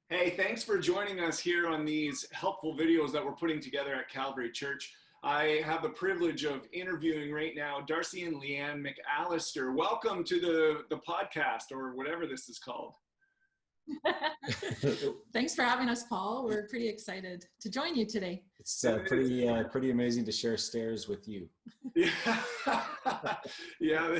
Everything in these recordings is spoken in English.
Hey, thanks for joining us here on these helpful videos that we're putting together at Calvary Church. I have the privilege of interviewing right now Darcy and Leanne McAlister. Welcome to the podcast, or whatever this is called. Thanks for having us, Paul. We're pretty excited to join you today. It's pretty amazing to share stairs with you. Yeah. Yeah.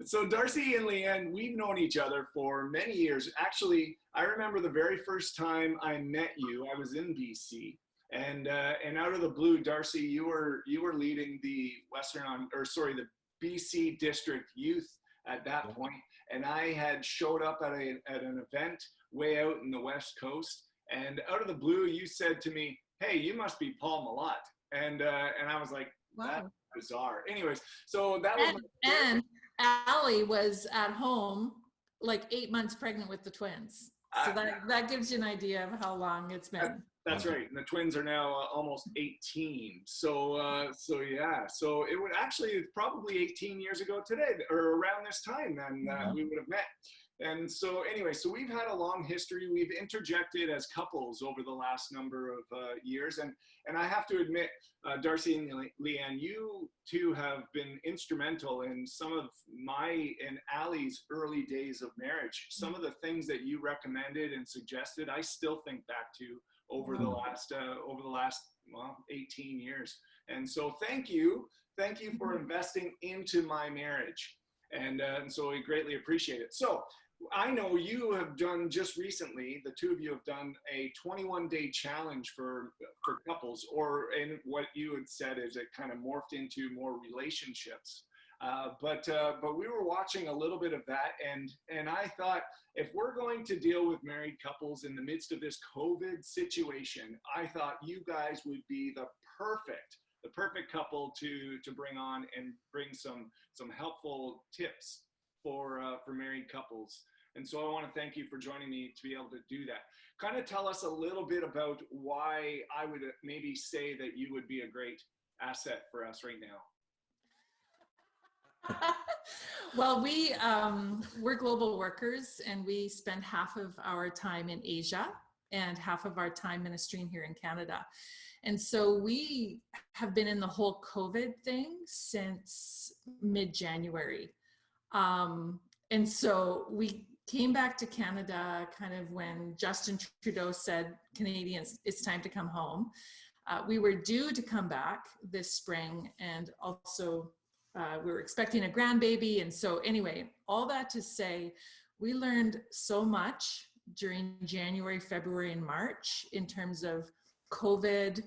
So Darcy and Leanne, we've known each other for many years. Actually, I remember the very first time I met you. I was in BC, and out of the blue, Darcy, you were leading the the BC District Youth at that point, and I had showed up at an event way out in the West Coast, and out of the blue, you said to me, "Hey, you must be Paul Malott," and I was like, "Wow, that's bizarre." Anyways, so that was and Allie was at home like 8 months pregnant with the twins. So that gives you an idea of how long it's been. That's right. And the twins are now almost 18. So yeah. So it would actually probably 18 years ago today, or around this time, then we would have met. And so anyway, so we've had a long history. We've interjected as couples over the last number of years. And I have to admit, Darcy and Leanne, you two have been instrumental in some of my and Allie's early days of marriage. Some of the things that you recommended and suggested, I still think back to over the last 18 years. And so thank you for investing into my marriage. And so we greatly appreciate it. So I know you have done just recently, the two of you have done a 21-day challenge for couples, or in what you had said is it kind of morphed into more relationships. But we were watching a little bit of that, and I thought, if we're going to deal with married couples in the midst of this COVID situation, I thought you guys would be the perfect couple to bring on and bring some helpful tips for married couples. And so I want to thank you for joining me to be able to do that. Kind of tell us a little bit about why I would maybe say that you would be a great asset for us right now. Well, we're global workers, and we spend half of our time in Asia and half of our time ministering here in Canada. And so we have been in the whole COVID thing since mid-January. And so we came back to Canada kind of when Justin Trudeau said, Canadians, it's time to come home. We were due to come back this spring, and also we were expecting a grandbaby. And so anyway, all that to say, we learned so much during January, February, and March in terms of COVID,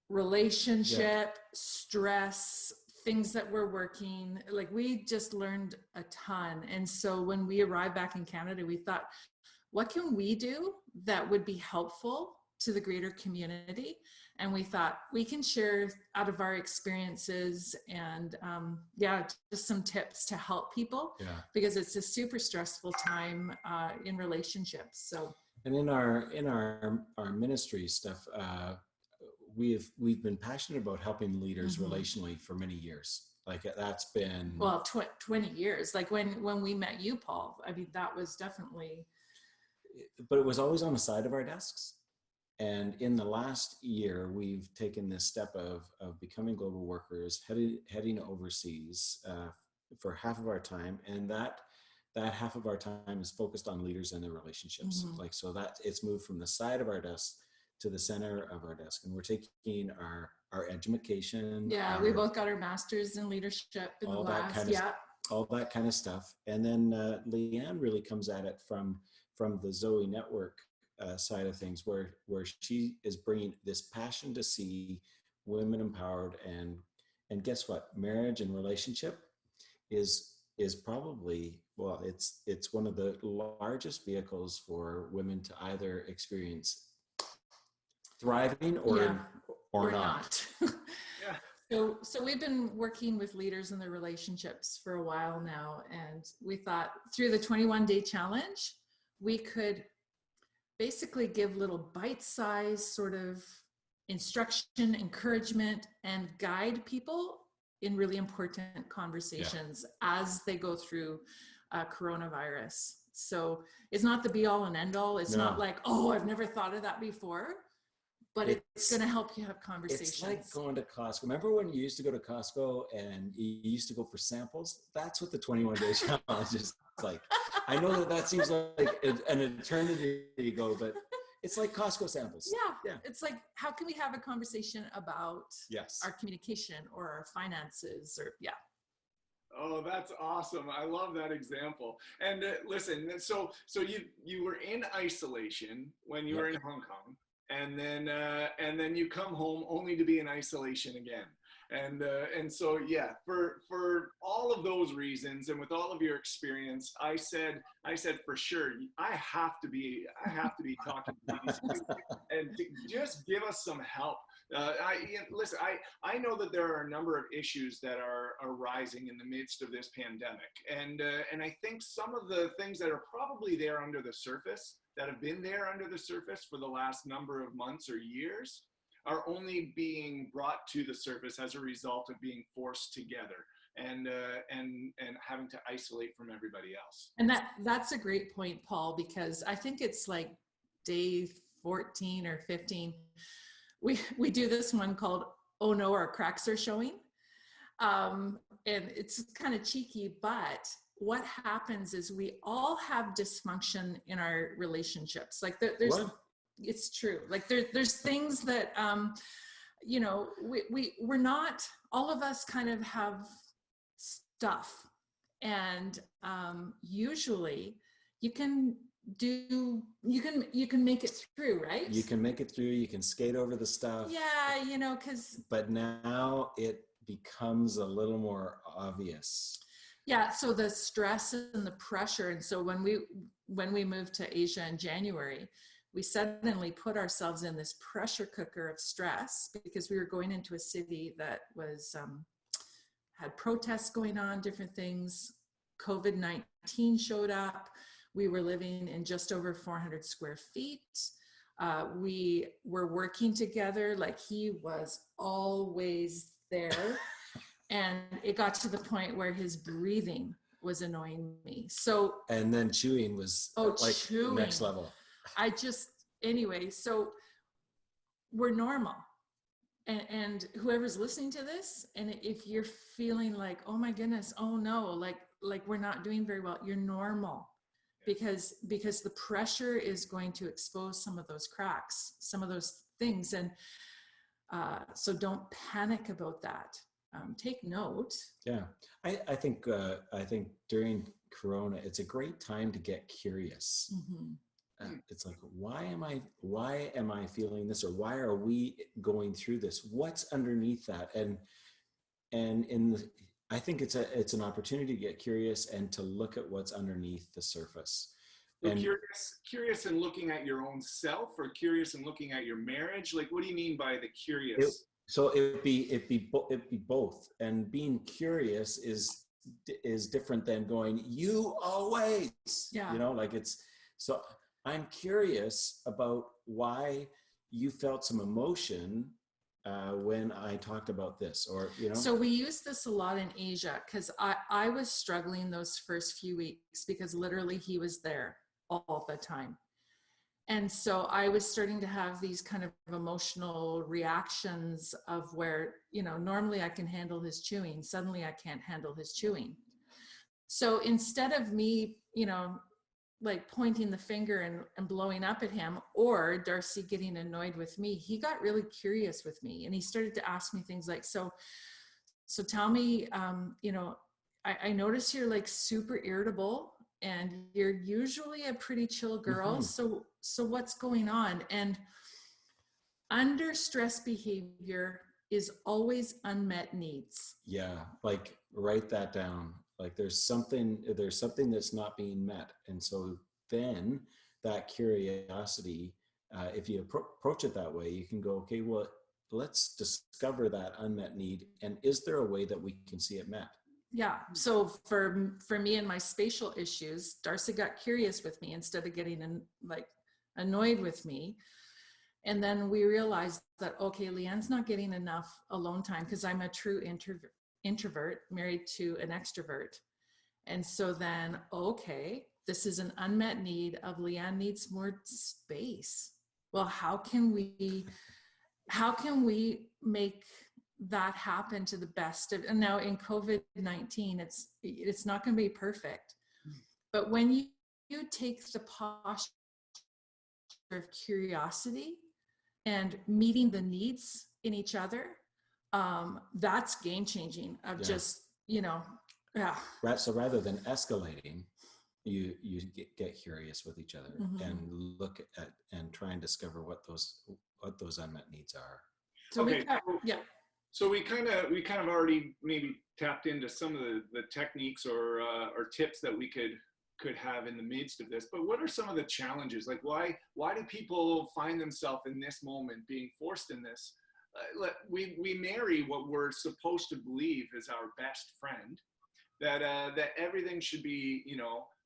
relationship, stress, things that were working. Like, we just learned a ton. And so when we arrived back in Canada, we thought, what can we do that would be helpful to the greater community? And we thought we can share out of our experiences and just some tips to help people, because it's a super stressful time in relationships. So, and in our ministry stuff, we've been passionate about helping leaders relationally for many years. Like, that's been 20 years. Like when we met you, Paul, I mean, that was definitely. But it was always on the side of our desks. And in the last year, we've taken this step of becoming global workers, heading overseas for half of our time, and that half of our time is focused on leaders and their relationships. Like, so that it's moved from the side of our desk to the center of our desk, and we're taking our education. Yeah, we both got our masters in leadership in the last. All that kind of stuff, and then Leanne really comes at it from the Zoe Network side of things, where she is bringing this passion to see women empowered, and guess what? Marriage and relationship is probably, it's one of the largest vehicles for women to either experience thriving or not. So we've been working with leaders in their relationships for a while now, and we thought through the 21-day challenge, we could basically give little bite-sized sort of instruction, encouragement, and guide people in really important conversations as they go through coronavirus. So it's not the be all and end all. It's not like, oh, I've never thought of that before, but it's going to help you have conversations. It's like going to Costco. Remember when you used to go to Costco and you used to go for samples? That's what the 21-day challenge is like. I know that seems like an eternity ago, but it's like Costco samples. Yeah. It's like, how can we have a conversation about our communication or our finances or Oh, that's awesome. I love that example. And listen, so you were in isolation when you were in Hong Kong, and then you come home only to be in isolation again. And so, for all of those reasons and with all of your experience, I said for sure, I have to be talking to these two and to just give us some help. Listen, I know that there are a number of issues that are arising in the midst of this pandemic. And I think some of the things that are probably there under the surface, that have been there under the surface for the last number of months or years, are only being brought to the surface as a result of being forced together and having to isolate from everybody else. And that's a great point, Paul, because I think it's like day 14 or 15. We do this one called, oh no, our cracks are showing. And it's kind of cheeky, but what happens is we all have dysfunction in our relationships. Like there's, it's true. Like there's things that, we're not, all of us kind of have stuff. And usually you can make it through, right? You can make it through, you can skate over the stuff. Yeah, but now it becomes a little more obvious. Yeah, so the stress and the pressure. And so when we moved to Asia in January, we suddenly put ourselves in this pressure cooker of stress because we were going into a city that was had protests going on, different things. COVID-19 showed up. We were living in just over 400 square feet. We were working together, like he was always there. And it got to the point where his breathing was annoying me. So, and then chewing was chewing. Next level. Anyway, so we're normal. And whoever's listening to this, and if you're feeling like, oh my goodness, oh no, like we're not doing very well, you're normal. Because the pressure is going to expose some of those cracks, some of those things. And so don't panic about that. Take note. Yeah, I think during Corona, it's a great time to get curious. Mm-hmm. It's like, why am I feeling this, or why are we going through this? What's underneath that? I think it's an opportunity to get curious and to look at what's underneath the surface. So curious in looking at your own self, or curious in looking at your marriage? Like, what do you mean by the curious? So it'd be both. And being curious is different than going, you always, so I'm curious about why you felt some emotion when I talked about this, or, So we use this a lot in Asia, because I was struggling those first few weeks because literally he was there all the time. And so I was starting to have these kind of emotional reactions of where, normally I can handle his chewing. Suddenly I can't handle his chewing. So instead of me, like pointing the finger and blowing up at him, or Darcy getting annoyed with me, he got really curious with me. And he started to ask me things like, so tell me, I notice you're like super irritable, and you're usually a pretty chill girl. Mm-hmm. So what's going on? And under stress behavior is always unmet needs. Yeah. Like, write that down. Like there's something that's not being met. And so then that curiosity, if you approach it that way, you can go, okay, well, let's discover that unmet need. And is there a way that we can see it met? Yeah. So for me and my spatial issues, Darcy got curious with me instead of getting annoyed with me. And then we realized that, okay, Leanne's not getting enough alone time, because I'm a true introvert married to an extrovert. And so then, okay, this is an unmet need of Leanne needs more space. Well, how can we make that happen to the best of, and now in COVID-19, it's not going to be perfect, but when you take the posture of curiosity and meeting the needs in each other, that's game changing of just, yeah. Right. So rather than escalating, you get curious with each other and look at and try and discover what those unmet needs are. So So we kind of already maybe tapped into some of the techniques or tips that we could have in the midst of this. But what are some of the challenges? Like why do people find themselves in this moment being forced in this? We marry what we're supposed to believe is our best friend, that everything should be,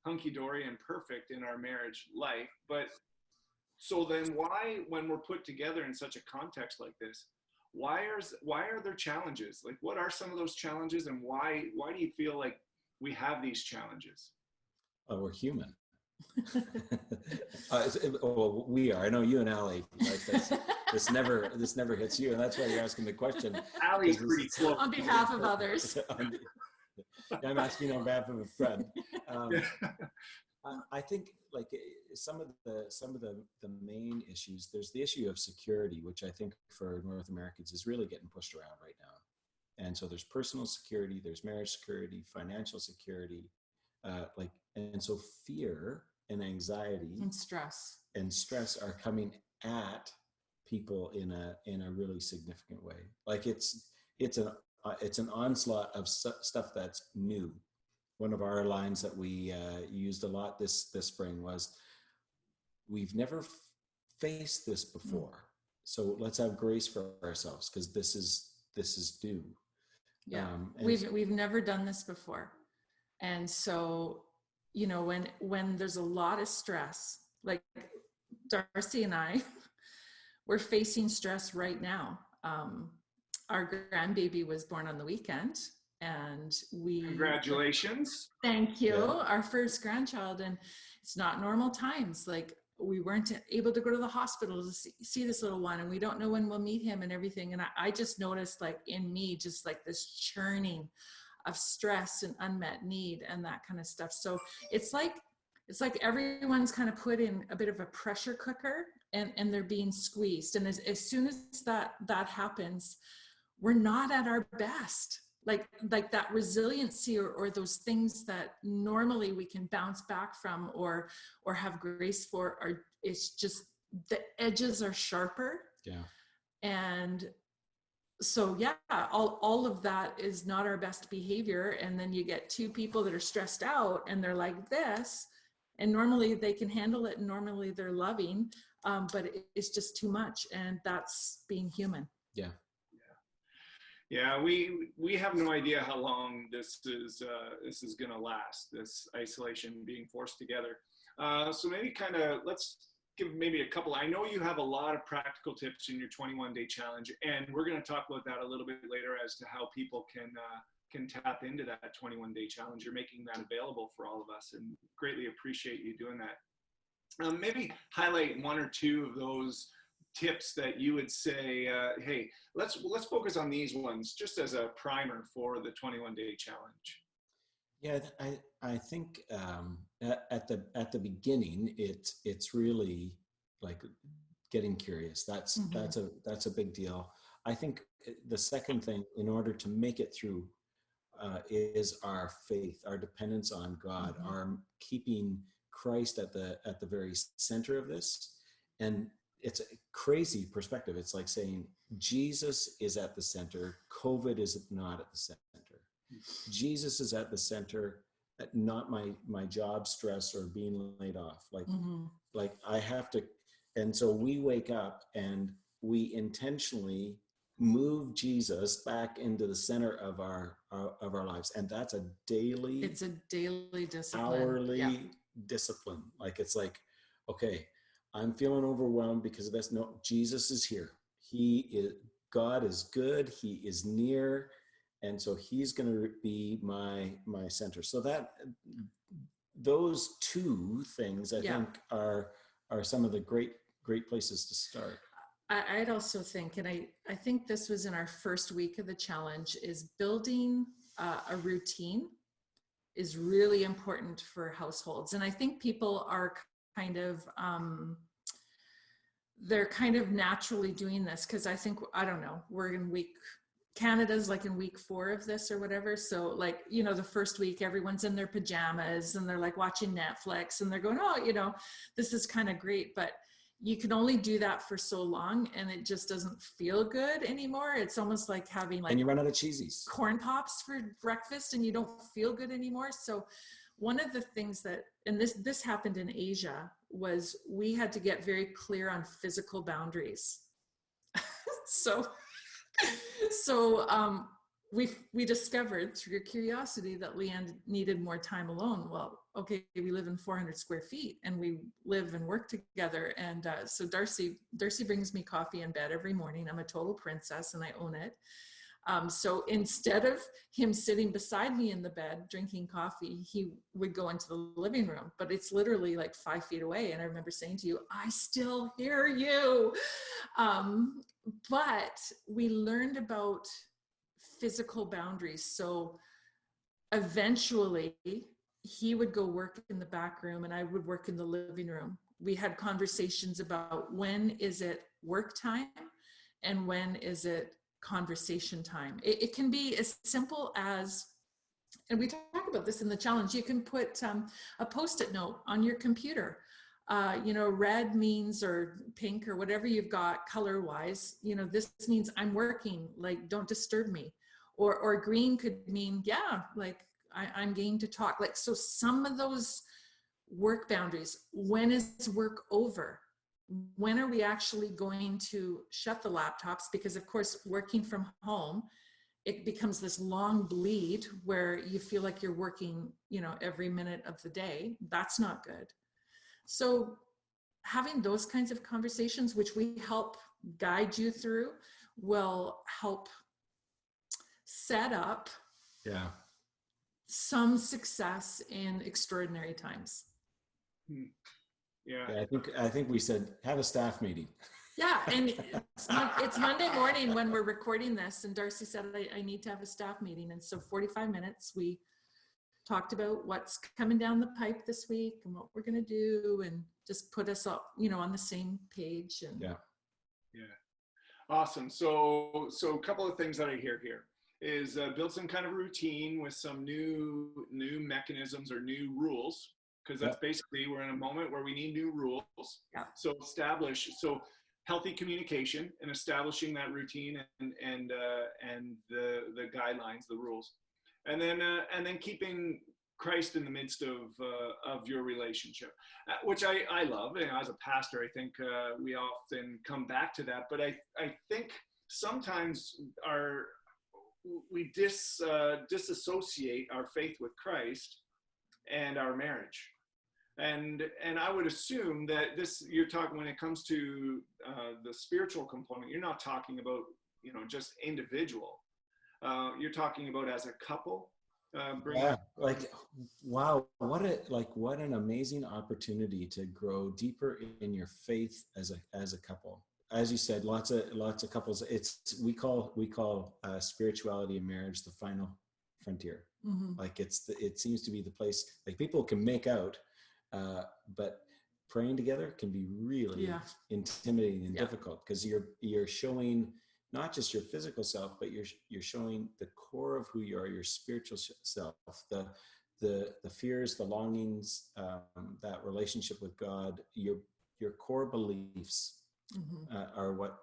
hunky-dory and perfect in our marriage life. But so then why, when we're put together in such a context like this, why are there challenges? Like what are some of those challenges, and why do you feel like we have these challenges? We're human. Well, we are. I know you and Allie, like this never hits you, and that's why you're asking the question. Allie's pretty close. On behalf of others. I'm asking on behalf of a friend. I think like some of the main issues. There's the issue of security, which I think for North Americans is really getting pushed around right now. And so there's personal security, there's marriage security, financial security, and so fear and anxiety and stress are coming at people in a really significant way. Like it's an onslaught of stuff that's new. One of our lines that we used a lot this spring was, we've never faced this before, so let's have grace for ourselves because this is new. Yeah, we've never done this before, and so when there's a lot of stress, like Darcy and I, we're facing stress right now. Our grandbaby was born on the weekend, and congratulations. Thank you. Yeah. Our first grandchild, and it's not normal times. Like we weren't able to go to the hospital to see this little one, and we don't know when we'll meet him and everything. And I just noticed, like in me, just like this churning of stress and unmet need and that kind of stuff. So it's like everyone's kind of put in a bit of a pressure cooker, and they're being squeezed. And as soon as that happens, we're not at our best. Like that resiliency or those things that normally we can bounce back from or have grace for, it's just the edges are sharper. Yeah. And so all of that is not our best behavior. And then you get two people that are stressed out and they're like this, and normally they can handle it and normally they're loving, but it's just too much, and that's being human. Yeah. Yeah, we have no idea how long this is going to last, this isolation, being forced together. So maybe let's give maybe a couple. I know you have a lot of practical tips in your 21-day challenge, and we're going to talk about that a little bit later as to how people can tap into that 21-day challenge. You're making that available for all of us, and greatly appreciate you doing that. Maybe highlight one or two of those tips that you would say, hey, let's focus on these ones just as a primer for the 21-day challenge. Yeah, I think at the beginning, it's really like getting curious. That's a big deal. I think the second thing, in order to make it through, is our faith, our dependence on God, our keeping Christ at the very center of this. And it's a crazy perspective. It's like saying Jesus is at the center. COVID is not at the center. Jesus is at the center, not my job stress or being laid off. Like I have to. And so we wake up and we intentionally move Jesus back into the center of our lives. And that's a daily, it's a daily discipline, hourly discipline. Like, it's like, okay, I'm feeling overwhelmed because of this. No, Jesus is here. God is good. He is near. And so he's going to be my center. So those two things, I think, are some of the great places to start. I'd also think, and I think this was in our first week of the challenge, is building a routine is really important for households. And I think people are kind of, they're kind of naturally doing this, because I think, I don't know, we're in Canada's like in week 4 of this or whatever. So like, you know, the first week, everyone's in their pajamas and they're like watching Netflix and they're going, oh, you know, this is kind of great, but you can only do that for so long and it just doesn't feel good anymore. It's almost like having like, and you run out of cheesies, corn pops for breakfast and you don't feel good anymore. So one of the things that, and this happened in Asia, was we had to get very clear on physical boundaries. So we discovered through curiosity that Leanne needed more time alone. Well, okay, we live in 400 square feet and we live and work together. And so Darcy brings me coffee in bed every morning. I'm a total princess and I own it. So instead of him sitting beside me in the bed drinking coffee, he would go into the living room, but it's literally like 5 feet away. And I remember saying to you, I still hear you. But we learned about physical boundaries. So eventually he would go work in the back room and I would work in the living room. We had conversations about when is it work time and when is it conversation time. It can be as simple as, and we talk about this in the challenge, you can put a Post-it note on your computer. You know, red means, or pink or whatever you've got color wise, you know, this means I'm working, like don't disturb me. Or green could mean, yeah, like I'm game to talk. Like, so some of those work boundaries, when is work over? When are we actually going to shut the laptops? Because of course, working from home, it becomes this long bleed where you feel like you're working, you know, every minute of the day. That's not good. So having those kinds of conversations, which we help guide you through, will help set up some success in extraordinary times. Yeah. I think we said have a staff meeting. Yeah, and it's Monday morning when we're recording this, and Darcy said I need to have a staff meeting, and so 45 minutes we talked about what's coming down the pipe this week and what we're going to do, and just put us all, you know, on the same page. And yeah, awesome. So a couple of things that I hear here is build some kind of routine with some new mechanisms or new rules, because that's basically, we're in a moment where we need new rules. Yeah. So healthy communication and establishing that routine and the guidelines, the rules, and then keeping Christ in the midst of your relationship, which I love. And as a pastor, I think we often come back to that. But I think sometimes we disassociate our faith with Christ and our marriage. And I would assume that you're talking, when it comes to the spiritual component, you're not talking about, you know, just individual. You're talking about as a couple. Like, wow, what an amazing opportunity to grow deeper in your faith as a couple. As you said, lots of couples. We call spirituality and marriage the final frontier. Mm-hmm. Like it seems to be the place. Like people can make out. But praying together can be really intimidating and difficult, because you're showing not just your physical self, but you're showing the core of who you are, your spiritual self, the fears, the longings, that relationship with God, your core beliefs are what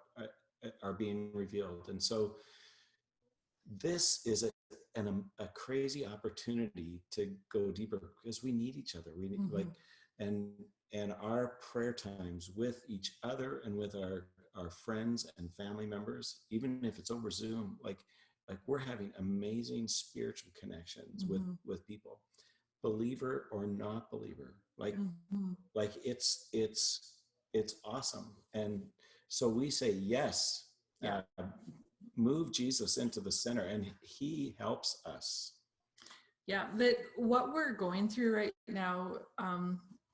are being revealed. And so this is a crazy opportunity to go deeper, because we need each other. We need and our prayer times with each other and with our friends and family members, even if it's over Zoom, like we're having amazing spiritual connections with people, believer or not believer. Like it's awesome. And so we say yes. Move Jesus into the center, and he helps us. Yeah, that what we're going through right now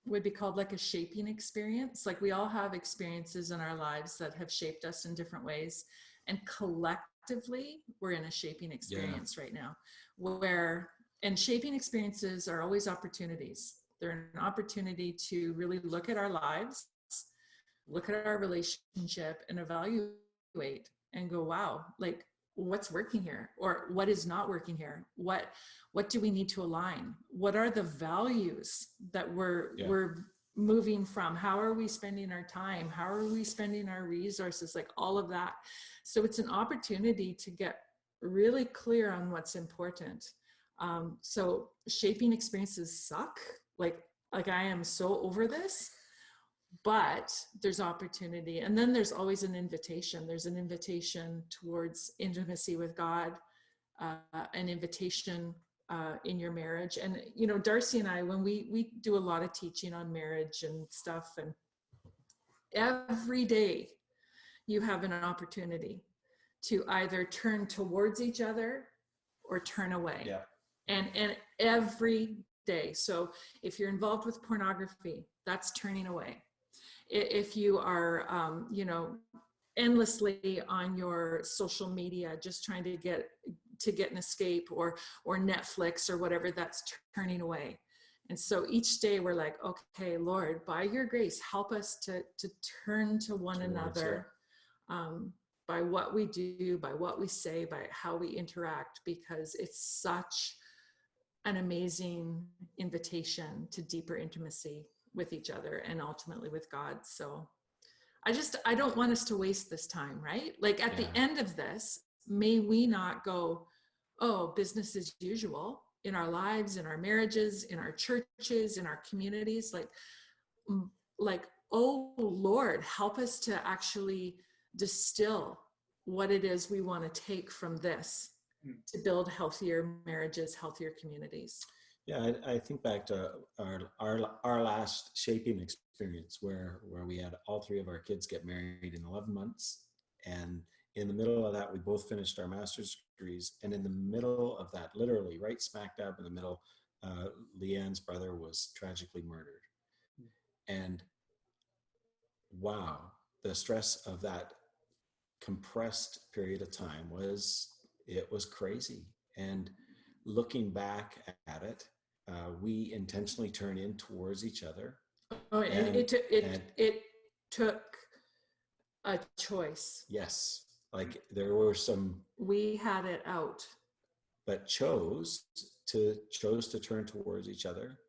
would be called like a shaping experience. Like we all have experiences in our lives that have shaped us in different ways. And collectively, we're in a shaping experience right now and shaping experiences are always opportunities. They're an opportunity to really look at our lives, look at our relationship and evaluate and go, wow, like what's working here or what is not working here? What do we need to align? What are the values that we're moving from? How are we spending our time? How are we spending our resources? Like all of that. So it's an opportunity to get really clear on what's important. So shaping experiences suck. Like I am so over this, but there's opportunity. And then there's always an invitation. There's an invitation towards intimacy with God, an invitation in your marriage. And, you know, Darcy and I, when we do a lot of teaching on marriage and stuff, and every day you have an opportunity to either turn towards each other or turn away. Yeah. And every day. So if you're involved with pornography, that's turning away. If you are, you know, endlessly on your social media, just trying to get an escape or Netflix or whatever, that's turning away. And so each day we're like, okay, Lord, by your grace, help us to turn to one another, by what we do, by what we say, by how we interact, because it's such an amazing invitation to deeper intimacy with each other and ultimately with God. So I don't want us to waste this time, right? Like at the end of this, may we not go, oh, business as usual in our lives, in our marriages, in our churches, in our communities. Like, oh Lord, help us to actually distill what it is we want to take from this to build healthier marriages, healthier communities. Yeah, I think back to our last shaping experience where we had all three of our kids get married in 11 months. And in the middle of that, we both finished our master's degrees. And in the middle of that, literally right smack dab in the middle, Leanne's brother was tragically murdered. And wow, the stress of that compressed period of time was crazy. And looking back at it, we intentionally turn in towards each other. Oh, and it took a choice. Yes, like there were some. We had it out, but chose to turn towards each other.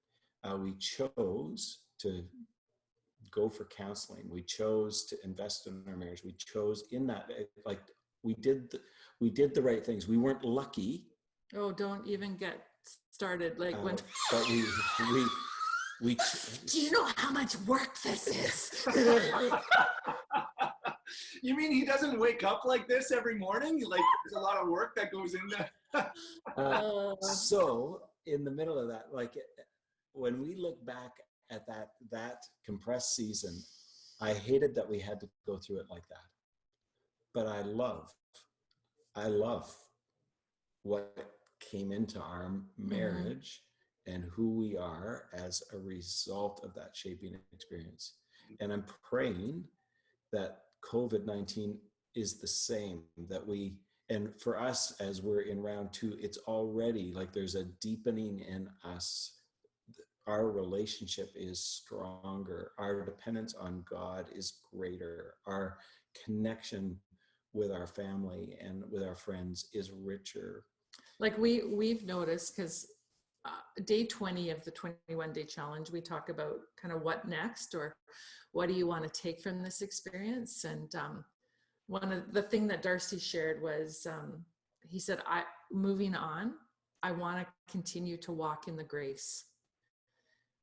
We chose to go for counseling. We chose to invest in our marriage. We chose in that, like we did the right things. We weren't lucky. Oh, don't even get started. Like when. But we. Do you know how much work this is? You mean he doesn't wake up like this every morning? Like there's a lot of work that goes into. So in the middle of that, like when we look back at that compressed season, I hated that we had to go through it like that. But I love what came into our marriage and who we are as a result of that shaping experience. And I'm praying that COVID-19 is the same, and for us, as we're in round 2, it's already like there's a deepening in us. Our relationship is stronger. Our dependence on God is greater. Our connection with our family and with our friends is richer. Like we've noticed, because day 20 of the 21-day challenge, we talk about kind of what next, or what do you want to take from this experience? And one of the thing that Darcy shared was, he said, moving on, I want to continue to walk in the grace.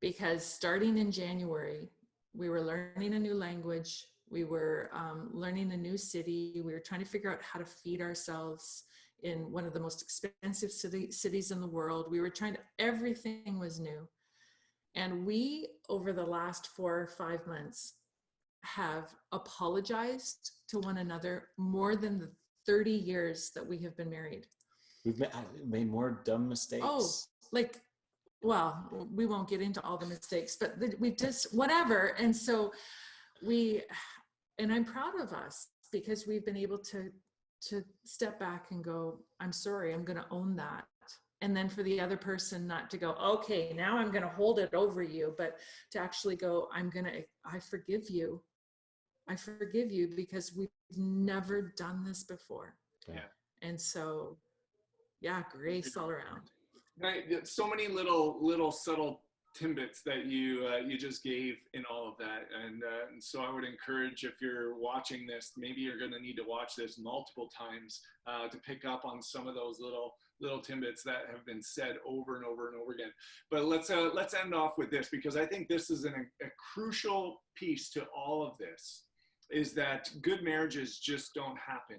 Because starting in January, we were learning a new language. We were learning a new city. We were trying to figure out how to feed ourselves in one of the most expensive cities in the world. We were everything was new. And we, over the last 4 or 5 months, have apologized to one another more than the 30 years that we have been married. We've made more dumb mistakes. Oh, like, well, we won't get into all the mistakes, but we just, whatever. And so and I'm proud of us because we've been able to step back and go, I'm sorry, I'm going to own that. And then for the other person not to go, okay, now I'm going to hold it over you, but to actually go, I forgive you. I forgive you because we've never done this before. Yeah. And so, yeah, grace all around. Right. So many little subtle tidbits that you just gave in all of that, and so I would encourage, if you're watching this, maybe you're going to need to watch this multiple times to pick up on some of those little tidbits that have been said over and over and over again. But let's end off with this, because I think this is a crucial piece to all of this, is that good marriages just don't happen.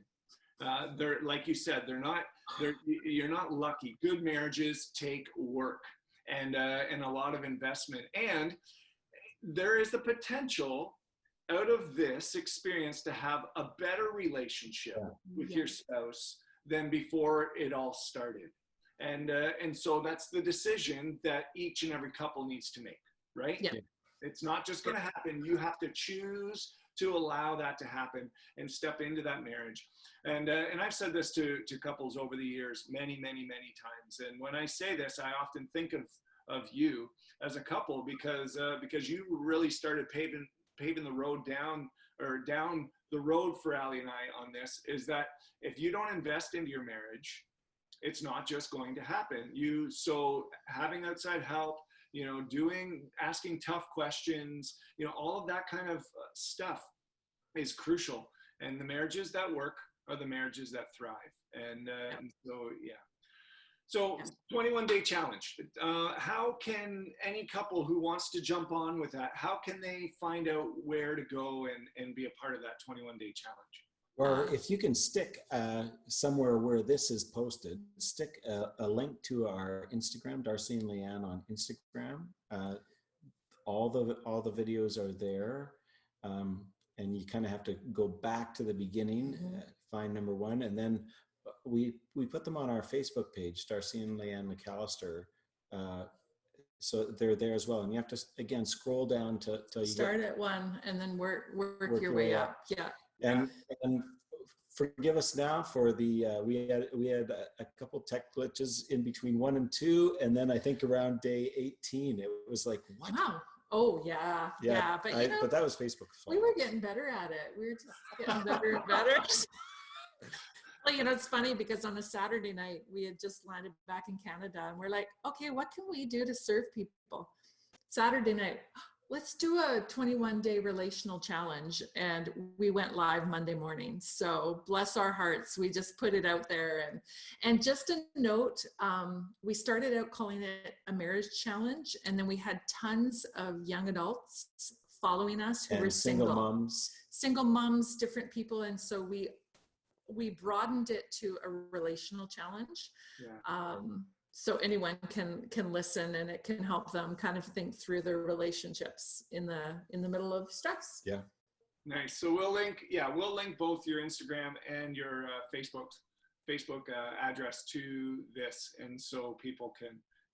They're, like you said, you're not lucky. Good marriages take work and a lot of investment. And there is the potential out of this experience to have a better relationship with your spouse than before it all started. And so that's the decision that each and every couple needs to make, right? Yeah. It's not just going to happen. You have to choose to allow that to happen and step into that marriage. And I've said this to couples over the years many times. And when I say this, I often think of you as a couple, because you really started paving the road down the road for Ali and I on this, is that if you don't invest into your marriage, it's not just going to happen. So having outside help, asking tough questions, all of that kind of stuff is crucial. And the marriages that work are the marriages that thrive. And so, yeah. So 21-day challenge. How can any couple who wants to jump on with that, how can they find out where to go and be a part of that 21-day challenge? Or if you can stick somewhere where this is posted, stick a link to our Instagram, Darcy and Leanne on Instagram. All the videos are there. And you kind of have to go back to the beginning, find number one, and then we put them on our Facebook page, Darcy and Leanne McAlister. So they're there as well. And you have to, again, scroll down till you start at one and then work your way up. Yeah. And forgive us now for the we had a couple tech glitches in between 1 and 2, and then I think around day 18 it was like, what? Wow. Oh yeah. But that was Facebook. We were getting better at it. We were just getting better and better. Well, it's funny because on a Saturday night we had just landed back in Canada, and we're like, okay, what can we do to serve people? Saturday night, let's do a 21-day relational challenge. And we went live Monday morning. So bless our hearts, we just put it out there. And just a note, we started out calling it a marriage challenge. And then we had tons of young adults following us who were single moms, different people. And so we broadened it to a relational challenge. Yeah. So anyone can listen, and it can help them kind of think through their relationships in the middle of stress. Yeah. Nice. So we'll link both your Instagram and your Facebook address to this, and so people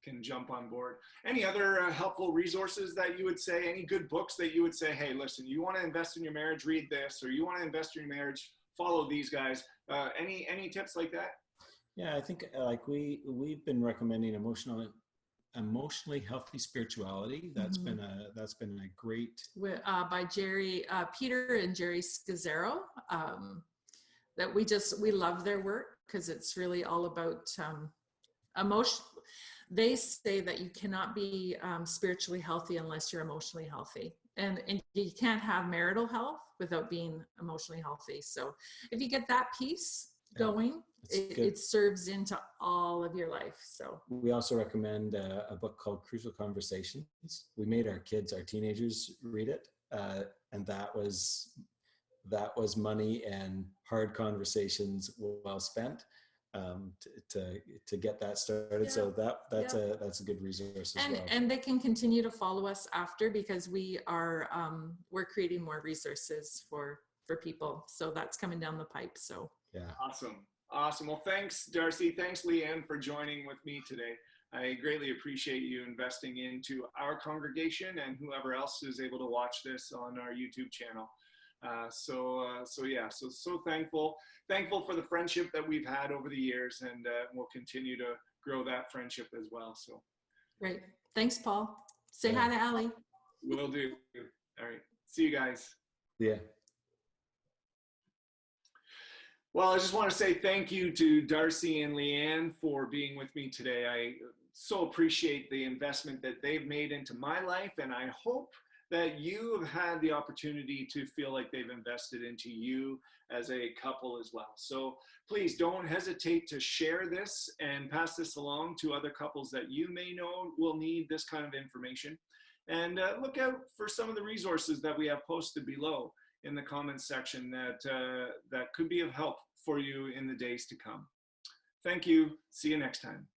can jump on board. Any other helpful resources that you would say? Any good books that you would say, hey, listen, you want to invest in your marriage, read this, or you want to invest in your marriage, follow these guys. Any tips like that? Yeah, I think like we've been recommending emotionally healthy spirituality. That's been a great by Peter and Jerry Scazzaro. That we love their work because it's really all about emotion. They say that you cannot be spiritually healthy unless you're emotionally healthy, and you can't have marital health without being emotionally healthy. So if you get that piece going, it serves into all of your life. So we also recommend a book called Crucial Conversations. We made our teenagers read it, and that was money and hard conversations well spent to get that started. Yeah. So that's a good resource as well. And they can continue to follow us after, because we're creating more resources for people. So that's coming down the pipe. So yeah. Awesome. Well, thanks, Darcy. Thanks, Leanne, for joining with me today. I greatly appreciate you investing into our congregation and whoever else is able to watch this on our YouTube channel. So thankful for the friendship that we've had over the years, and we'll continue to grow that friendship as well. So great. Thanks, Paul. Say hi to Allie. Will do. All right. See you guys. Yeah. Well, I just want to say thank you to Darcy and Leanne for being with me today. I so appreciate the investment that they've made into my life, and I hope that you have had the opportunity to feel like they've invested into you as a couple as well. So please don't hesitate to share this and pass this along to other couples that you may know will need this kind of information. And look out for some of the resources that we have posted below in the comments section that could be of help for you in the days to come. Thank you. See you next time.